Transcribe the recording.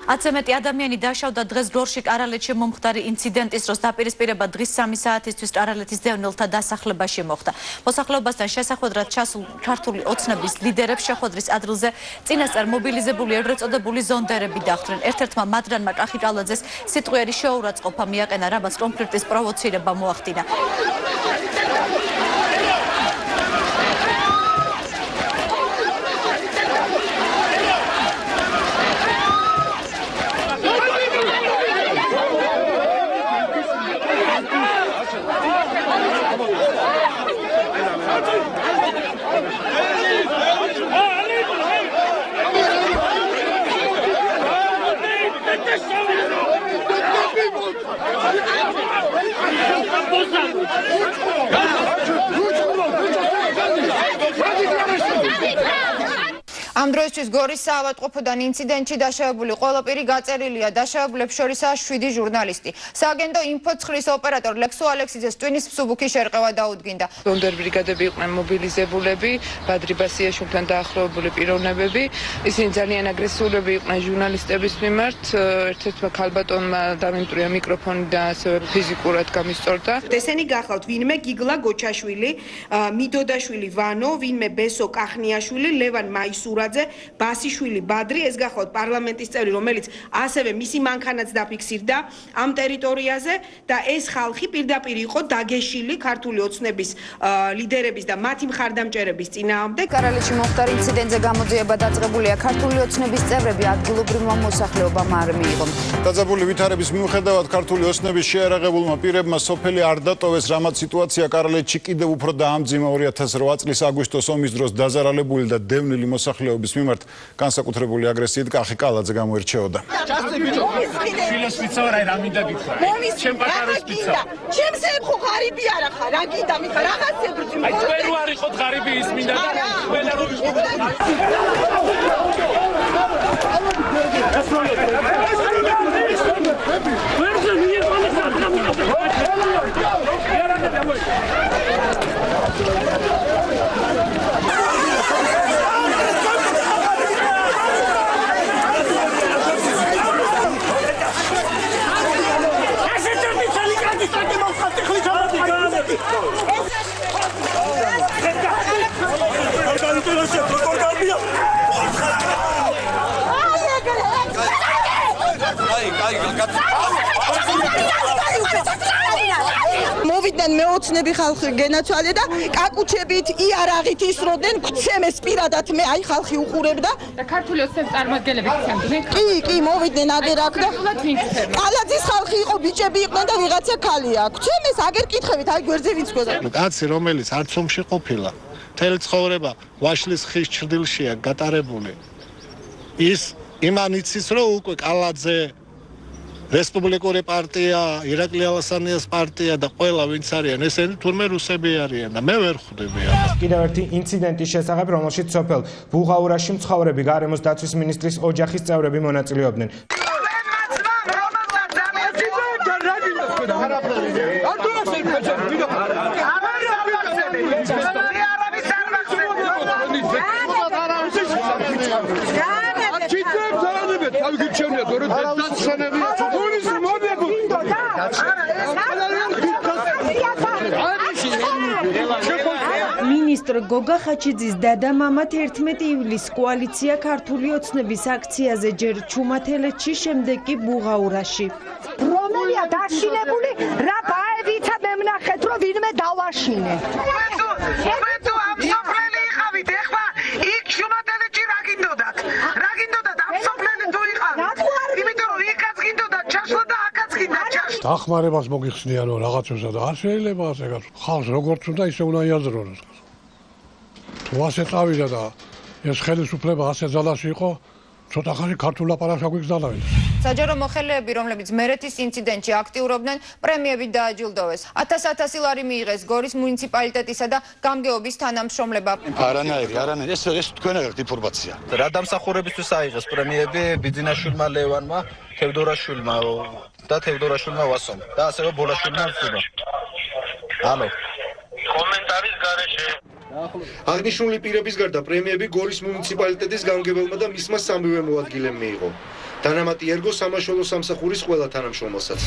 10-ზე მეტი ადამიანი დაშავდა დღეს გორში კარალეთში მომხდარი ინციდენტის დროს. დაპირისპირება დღის 3 საათისთვის კარალეთის დევნილთა დასახლებაში მოხდა. მოსახლეობასთან შესახვედრად ჩასულ ქართული ოცნების ლიდერებს შეხვედრის ადგილზე წინასწარ მობილიზებული ეგრეთ წოდებული ზონდერები დახვდნენ. ერთ-ერთმა მადრანმა კახიკალაძეს სიტყვიერი შეურაცხყოფა მიაყენა, რამაც კონფლიქტის პროვოცირება მოახდინა. ამ დროისთვის გორის საავადმყოფოდან ინციდენტში დაშავებული ყველა პირი გაწერილია. დაშავებულებს შორისაა 7 ჟურნალისტი. სააგენტო ინფო-9-ის ოპერატორ ლექსო ალექსიძეს ტვინის მსუბუქი შერყევა დაუდგინდა. ზონდერ ბრიგადები იყვნენ მობილიზებულები, ბადრი ბასიაშვილთან დაახლოებული პიროვნებები. ისინი ძალიან აგრესიულები იყვნენ ჟურნალისტების მიმართ. ერთ-ერთმა ქალბატონმა დამიმტრია მიკროფონი და ასევე ფიზიკურად გამისწორდა. ესენი გახლავთ ვინმე გიგლა გოჩაშვილი, მიდოდაშვილი ვანო, ვინმე ბესო კახნიაშვილი, ლევან მაისურაძე, ბასიშვილი ბადრი, ეს გახლავთ პარლამენტის წევრი, რომელიც ასევე მისი მანქანაც დაფიქსირდა ამ ტერიტორიაზე და ეს ხალხი პირდაპირ იყო დაგეშილი ქართული ოცნების ლიდერების და მათი მხარდამჭერების წინააღმდეგ. კარალეთში მომხდარ ინციდენტზე გამოძიება დაწყებულია. ქართული ოცნების წევრები ადგილობრივმა მოსახლეობამ არ მიიღო. დაძაბული ვითარების მიუხედავად ქართული ოცნების შეარაღებულმა პირებმა სოფელი არ დატოვეს, რამაც სიტუაცია კარალეთში კიდევ უფრო დაამძიმა 2008 წლის აგვისტოს ომის დროს დაზარალებული და დევნილი მოსახლეობის მიმართ განსაკუთრებული აგრესიით კახიკალაძე გამოირჩეოდა. შილოს პიცა რა მინდა გითხრა. ჩემ პატაროს პიცა. ჩემს ეხო ღარიბი არა ხარ, რა გინდა მიხარ, რაღაცე ბრძი. აი თქვენ რო არ იყოთ ღარიბი ის მინდა და ყველა რო ვიყო. მოვიდნენ მეოცნები ხალხი გენაცვალე და კაკუჩებით იარაღით ისროდნენ, გცემეს პირადად მე აი ხალხი უყურებდა და ქართული ოცნების წარმომადგენლები გცემდნენ. კი, მოვიდნენ აგერ აქ და კალაძის ხალხი იყო, ბიჭები იყვნენ და ვიღაცა ქალია. გცემეს აგერ კითხებით, აი გვერდზე ვინც გქონდა. კაცი რომელიც არც ომში ყოფილა, მთელი ცხოვრება ვაშლის ხის ჩრდილშია გატარებული. ის იმან იცის რომ უკვე კალაძე რესპუბლიკური პარტია, ირაკლი ალასანიას პარტია და ყველა ვინც არიან, ესენი თურმე რუსები არიან და მე ვერ ხვდები ამას. კიდევ ერთი ინციდენტის შესახებ, რომელშიც სოფელ ბუღაურაში მცხოვრები გარემოს დაცვის მინისტრის ოჯახის წევრები მონაწილეობდნენ. მინისტრ გოგა ხაჩიძის დადა მამათ 11 ივლისს კოალიცია ქართული ოცნების აქციაზე ჯერ ჩუმათელეთში, შემდეგ კი ბუღაურაში. რომელია დაშინებული, რა ბაებიცა მემნახეთ, რომ ვინმე დავაშინე. თუ ამ სოფლელი იყავით, ეხლა იქ ჩუმათელეთში რა გინდოდათ? რა გინდოდათ ამ სოფლელი თუ იყავით? იმიტომ რომ იქაც გინდოდათ ჩაშლა და აქაც გინდა ჩაშლა. დახმარებას მოგიხსნიან რომ რაღაცოსა და არ შეიძლება ასე გასულ. ხალხს როგორც უნდა ისე უნდა იაზროს. თუ ასე წავიდა და ეს ხელისუფლება ასე ძალაში იყო, ცოტა ხანი ქართულ აპარატს აგვიგზავნავენ. საჯარო მოხელეები, რომლებიც მერეთის ინციდენტში აქტიურობდნენ, პრემიებით დააჯილდოვეს. 1000 ლარი მიიღეს გორის მუნიციპალიტეტისა და გამგეობის თანამშრომლებმა. არანაირი, ეს თქვენ აღებთ ინფორმაცია. რა დამსახურებისთვის აიღეს პრემიები ბიძინაშვილმა ლევანმა, თევდორაშვილმა და თევდორაშვილმა ვასომ და ასევე ბოლაშვილმა ვსუდა. ალო. კომენტარის გარეშე აღნიშნული პირების გარდა პრემიები გორის მუნიციპალიტეტის გამგებელმა და მისმა სამივე მოადგილემ მიიღო. დანამატი ერგო სამაშველო სამსახურის ყველა თანამშრომელსაც.